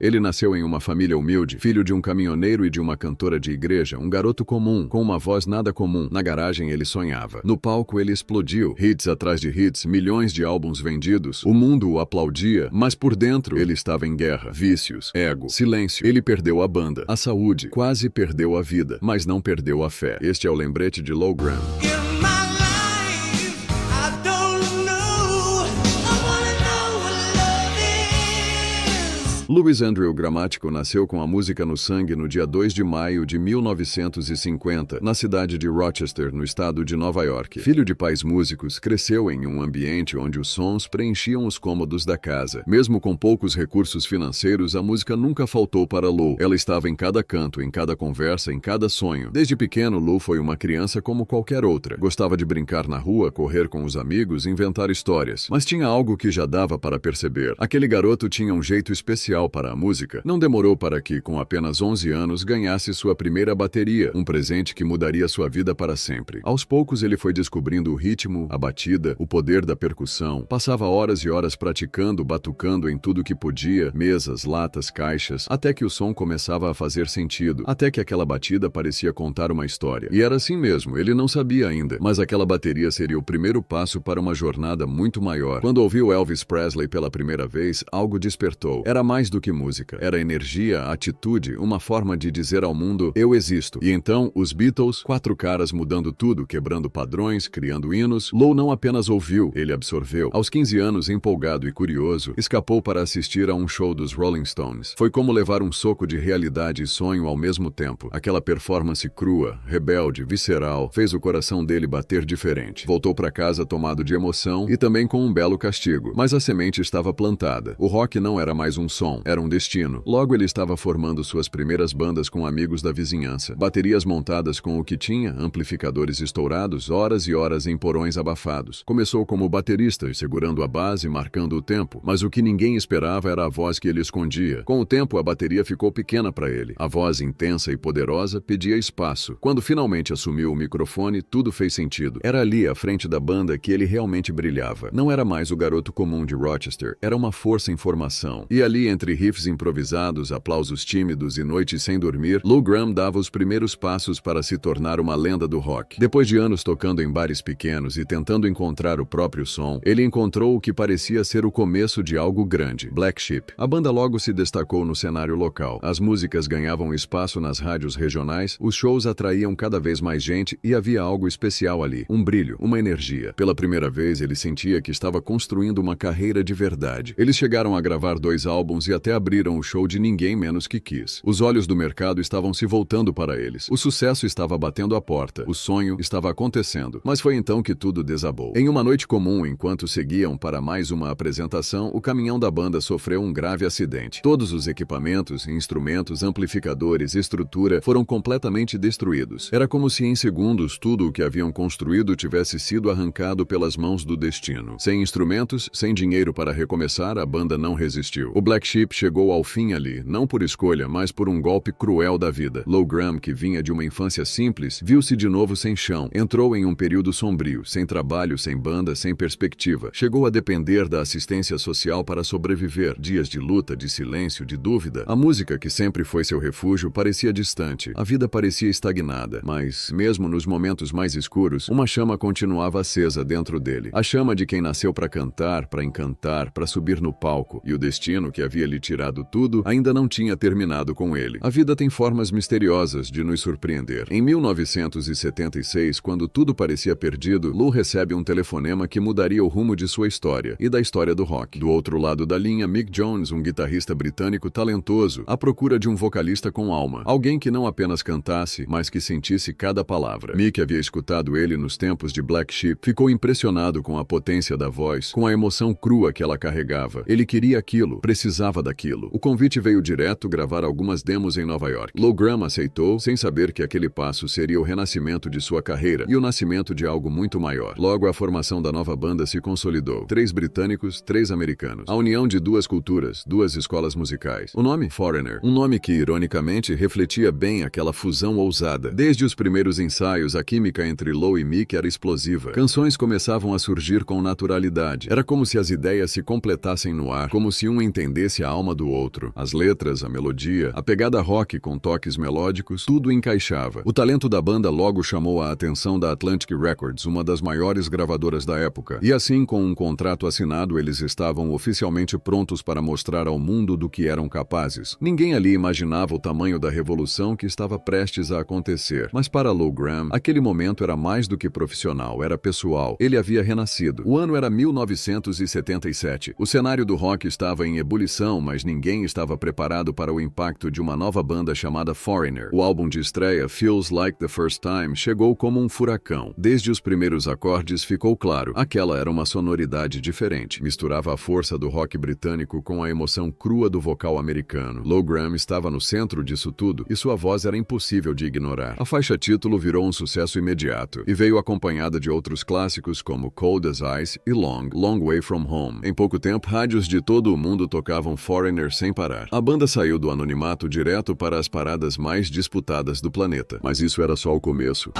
Ele nasceu em uma família humilde, filho de um caminhoneiro e de uma cantora de igreja, um garoto comum, com uma voz nada comum. Na garagem ele sonhava. No palco ele explodiu, hits atrás de hits, milhões de álbuns vendidos. O mundo o aplaudia, mas por dentro ele estava em guerra, vícios, ego, silêncio. Ele perdeu a banda, a saúde, quase perdeu a vida, mas não perdeu a fé. Este é o lembrete de Lou Gramm. Louis Andrew Gramático nasceu com a música no sangue no dia 2 de maio de 1950, na cidade de Rochester, no estado de Nova York. Filho de pais músicos, cresceu em um ambiente onde os sons preenchiam os cômodos da casa. Mesmo com poucos recursos financeiros, a música nunca faltou para Lou. Ela estava em cada canto, em cada conversa, em cada sonho. Desde pequeno, Lou foi uma criança como qualquer outra. Gostava de brincar na rua, correr com os amigos, inventar histórias. Mas tinha algo que já dava para perceber. Aquele garoto tinha um jeito especial para a música. Não demorou para que, com apenas 11 anos, ganhasse sua primeira bateria, um presente que mudaria sua vida para sempre. Aos poucos ele foi descobrindo o ritmo, a batida, o poder da percussão. Passava horas e horas praticando, batucando em tudo que podia, mesas, latas, caixas, até que o som começava a fazer sentido, até que aquela batida parecia contar uma história. E era assim mesmo, ele não sabia ainda, mas aquela bateria seria o primeiro passo para uma jornada muito maior. Quando ouviu Elvis Presley pela primeira vez, algo despertou. Era mais do que música. Era energia, atitude, uma forma de dizer ao mundo, eu existo. E então, os Beatles, quatro caras mudando tudo, quebrando padrões, criando hinos. Lou não apenas ouviu, ele absorveu. Aos 15 anos, empolgado e curioso, escapou para assistir a um show dos Rolling Stones. Foi como levar um soco de realidade e sonho ao mesmo tempo. Aquela performance crua, rebelde, visceral, fez o coração dele bater diferente. Voltou para casa tomado de emoção e também com um belo castigo. Mas a semente estava plantada. O rock não era mais um som, era um destino. Logo ele estava formando suas primeiras bandas com amigos da vizinhança. Baterias montadas com o que tinha, amplificadores estourados, horas e horas em porões abafados. Começou como baterista, segurando a base, marcando o tempo, mas o que ninguém esperava era a voz que ele escondia. Com o tempo, a bateria ficou pequena para ele. A voz intensa e poderosa pedia espaço. Quando finalmente assumiu o microfone, tudo fez sentido. Era ali, à frente da banda, que ele realmente brilhava. Não era mais o garoto comum de Rochester, era uma força em formação. E ali, entre riffs improvisados, aplausos tímidos e noites sem dormir, Lou Gramm dava os primeiros passos para se tornar uma lenda do rock. Depois de anos tocando em bares pequenos e tentando encontrar o próprio som, ele encontrou o que parecia ser o começo de algo grande, Black Sheep. A banda logo se destacou no cenário local. As músicas ganhavam espaço nas rádios regionais, os shows atraíam cada vez mais gente e havia algo especial ali, um brilho, uma energia. Pela primeira vez, ele sentia que estava construindo uma carreira de verdade. Eles chegaram a gravar 2 álbuns e até abriram o show de ninguém menos que Kiss. Os olhos do mercado estavam se voltando para eles. O sucesso estava batendo a porta. O sonho estava acontecendo. Mas foi então que tudo desabou. Em uma noite comum, enquanto seguiam para mais uma apresentação, o caminhão da banda sofreu um grave acidente. Todos os equipamentos, instrumentos, amplificadores, estrutura foram completamente destruídos. Era como se em segundos tudo o que haviam construído tivesse sido arrancado pelas mãos do destino. Sem instrumentos, sem dinheiro para recomeçar, a banda não resistiu. O Black Sheep chegou ao fim ali, não por escolha, mas por um golpe cruel da vida. Lou Gramm, que vinha de uma infância simples, viu-se de novo sem chão. Entrou em um período sombrio, sem trabalho, sem banda, sem perspectiva. Chegou a depender da assistência social para sobreviver. Dias de luta, de silêncio, de dúvida. A música, que sempre foi seu refúgio, parecia distante. A vida parecia estagnada. Mas, mesmo nos momentos mais escuros, uma chama continuava acesa dentro dele. A chama de quem nasceu para cantar, para encantar, para subir no palco. E o destino, que havia lhe tirado tudo, ainda não tinha terminado com ele. A vida tem formas misteriosas de nos surpreender. Em 1976, quando tudo parecia perdido, Lou recebe um telefonema que mudaria o rumo de sua história e da história do rock. Do outro lado da linha, Mick Jones, um guitarrista britânico talentoso, à procura de um vocalista com alma. Alguém que não apenas cantasse, mas que sentisse cada palavra. Mick havia escutado ele nos tempos de Black Sheep, ficou impressionado com a potência da voz, com a emoção crua que ela carregava. Ele queria aquilo, precisava daquilo. O convite veio direto gravar algumas demos em Nova York. Lou Gramm aceitou, sem saber que aquele passo seria o renascimento de sua carreira e o nascimento de algo muito maior. Logo, a formação da nova banda se consolidou. 3 britânicos, 3 americanos. A união de 2 culturas, 2 escolas musicais. O nome? Foreigner. Um nome que, ironicamente, refletia bem aquela fusão ousada. Desde os primeiros ensaios, a química entre Lou e Mick era explosiva. Canções começavam a surgir com naturalidade. Era como se as ideias se completassem no ar, como se um entendesse a alma do outro. As letras, a melodia, a pegada rock com toques melódicos, tudo encaixava. O talento da banda logo chamou a atenção da Atlantic Records, uma das maiores gravadoras da época. E assim, com um contrato assinado, eles estavam oficialmente prontos para mostrar ao mundo do que eram capazes. Ninguém ali imaginava o tamanho da revolução que estava prestes a acontecer. Mas para Lou Gramm, aquele momento era mais do que profissional, era pessoal. Ele havia renascido. O ano era 1977. O cenário do rock estava em ebulição, mas ninguém estava preparado para o impacto de uma nova banda chamada Foreigner. O álbum de estreia, Feels Like the First Time, chegou como um furacão. Desde os primeiros acordes ficou claro, aquela era uma sonoridade diferente. Misturava a força do rock britânico com a emoção crua do vocal americano. Lou Gramm estava no centro disso tudo e sua voz era impossível de ignorar. A faixa título virou um sucesso imediato e veio acompanhada de outros clássicos como Cold as Ice e Long, Long Way From Home. Em pouco tempo, rádios de todo o mundo tocavam Foreigner sem parar. A banda saiu do anonimato direto para as paradas mais disputadas do planeta. Mas isso era só o começo.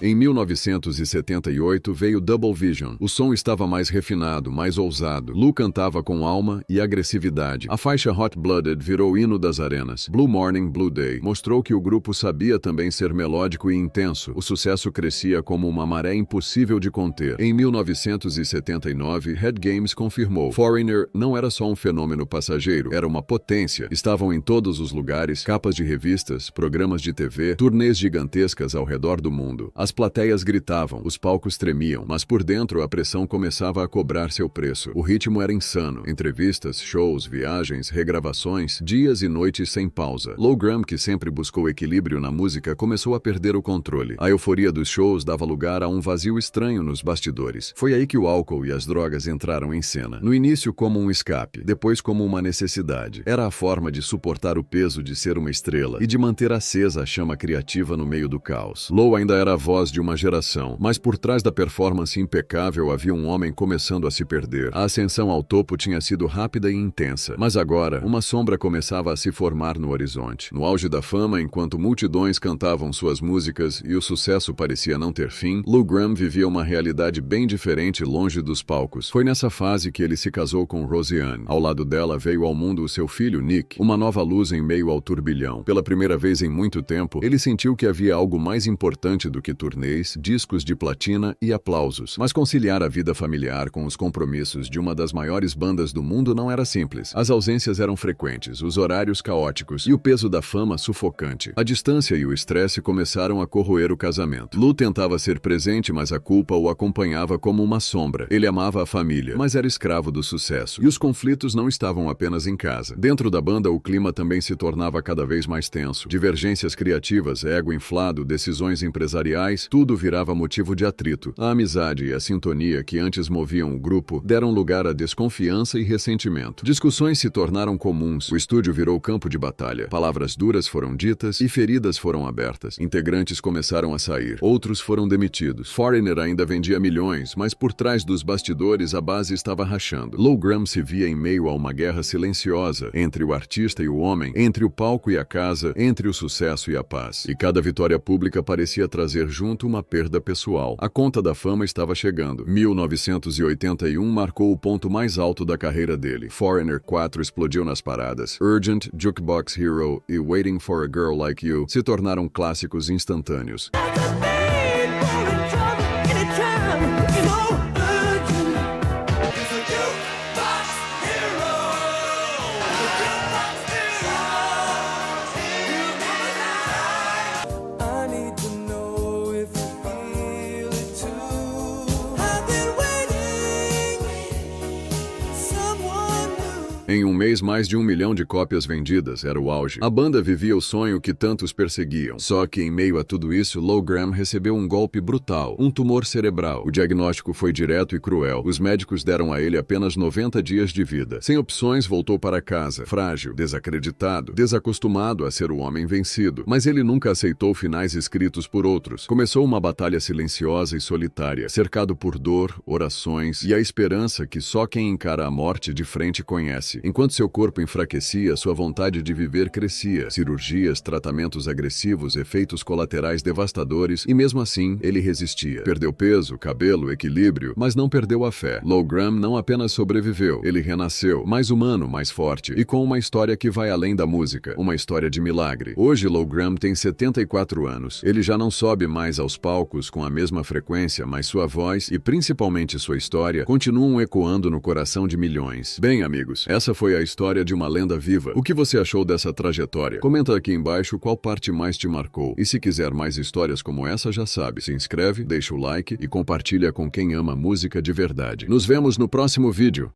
Em 1978 veio Double Vision. O som estava mais refinado, mais ousado. Lou cantava com alma e agressividade. A faixa Hot Blooded virou hino das arenas. Blue Morning, Blue Day mostrou que o grupo sabia também ser melódico e intenso. O sucesso crescia como uma maré impossível de conter. Em 1979, Head Games confirmou: Foreigner não era só um fenômeno passageiro, era uma potência. Estavam em todos os lugares, capas de revistas, programas de TV, turnês gigantescas ao redor do mundo. As plateias gritavam, os palcos tremiam, mas por dentro a pressão começava a cobrar seu preço. O ritmo era insano. Entrevistas, shows, viagens, regravações, dias e noites sem pausa. Lou Gramm, que sempre buscou equilíbrio na música, começou a perder o controle. A euforia dos shows dava lugar a um vazio estranho nos bastidores. Foi aí que o álcool e as drogas entraram em cena. No início como um escape, depois como uma necessidade. Era a forma de suportar o peso de ser uma estrela e de manter acesa a chama criativa no meio do caos. Lou ainda era a voz de uma geração, mas por trás da performance impecável havia um homem começando a se perder. A ascensão ao topo tinha sido rápida e intensa, mas agora uma sombra começava a se formar no horizonte. No auge da fama, enquanto multidões cantavam suas músicas e o sucesso parecia não ter fim, Lou Gramm vivia uma realidade bem diferente longe dos palcos. Foi nessa fase que ele se casou com Roseanne. Ao lado dela veio ao mundo o seu filho Nick, uma nova luz em meio ao turbilhão. Pela primeira vez em muito tempo, ele sentiu que havia algo mais importante do que turnês, discos de platina e aplausos. Mas conciliar a vida familiar com os compromissos de uma das maiores bandas do mundo não era simples. As ausências eram frequentes, os horários caóticos e o peso da fama sufocante. A distância e o estresse começaram a corroer o casamento. Lou tentava ser presente, mas a culpa o acompanhava como uma sombra. Ele amava a família, mas era escravo do sucesso. E os conflitos não estavam apenas em casa. Dentro da banda, o clima também se tornava cada vez mais tenso. Divergências criativas, ego inflado, decisões empresariais, tudo virava motivo de atrito. A amizade e a sintonia que antes moviam o grupo deram lugar a desconfiança e ressentimento. Discussões se tornaram comuns. O estúdio virou campo de batalha. Palavras duras foram ditas e feridas foram abertas. Integrantes começaram a sair. Outros foram demitidos. Foreigner ainda vendia milhões, mas por trás dos bastidores a base estava rachando. Lou Gramm se via em meio a uma guerra silenciosa entre o artista e o homem, entre o palco e a casa, entre o sucesso e a paz. E cada vitória pública parecia trazer junto uma perda pessoal. A conta da fama estava chegando. 1981 marcou o ponto mais alto da carreira dele. Foreigner 4 explodiu nas paradas. Urgent, Jukebox Hero e Waiting for a Girl Like You se tornaram clássicos instantâneos. Em Em um mês, mais de 1 milhão de cópias vendidas, era o auge. A banda vivia o sonho que tantos perseguiam. Só que, em meio a tudo isso, Lou Gramm recebeu um golpe brutal, um tumor cerebral. O diagnóstico foi direto e cruel. Os médicos deram a ele apenas 90 dias de vida. Sem opções, voltou para casa, frágil, desacreditado, desacostumado a ser o homem vencido. Mas ele nunca aceitou finais escritos por outros. Começou uma batalha silenciosa e solitária, cercado por dor, orações e a esperança que só quem encara a morte de frente conhece. Enquanto seu corpo enfraquecia, sua vontade de viver crescia. Cirurgias, tratamentos agressivos, efeitos colaterais devastadores, e mesmo assim, ele resistia. Perdeu peso, cabelo, equilíbrio, mas não perdeu a fé. Lou Gramm não apenas sobreviveu, ele renasceu, mais humano, mais forte, e com uma história que vai além da música, uma história de milagre. Hoje, Lou Gramm tem 74 anos. Ele já não sobe mais aos palcos com a mesma frequência, mas sua voz e principalmente sua história continuam ecoando no coração de milhões. Bem, amigos, essa foi a história de uma lenda viva. O que você achou dessa trajetória? Comenta aqui embaixo qual parte mais te marcou. E se quiser mais histórias como essa, já sabe, se inscreve, deixa o like e compartilha com quem ama música de verdade. Nos vemos no próximo vídeo.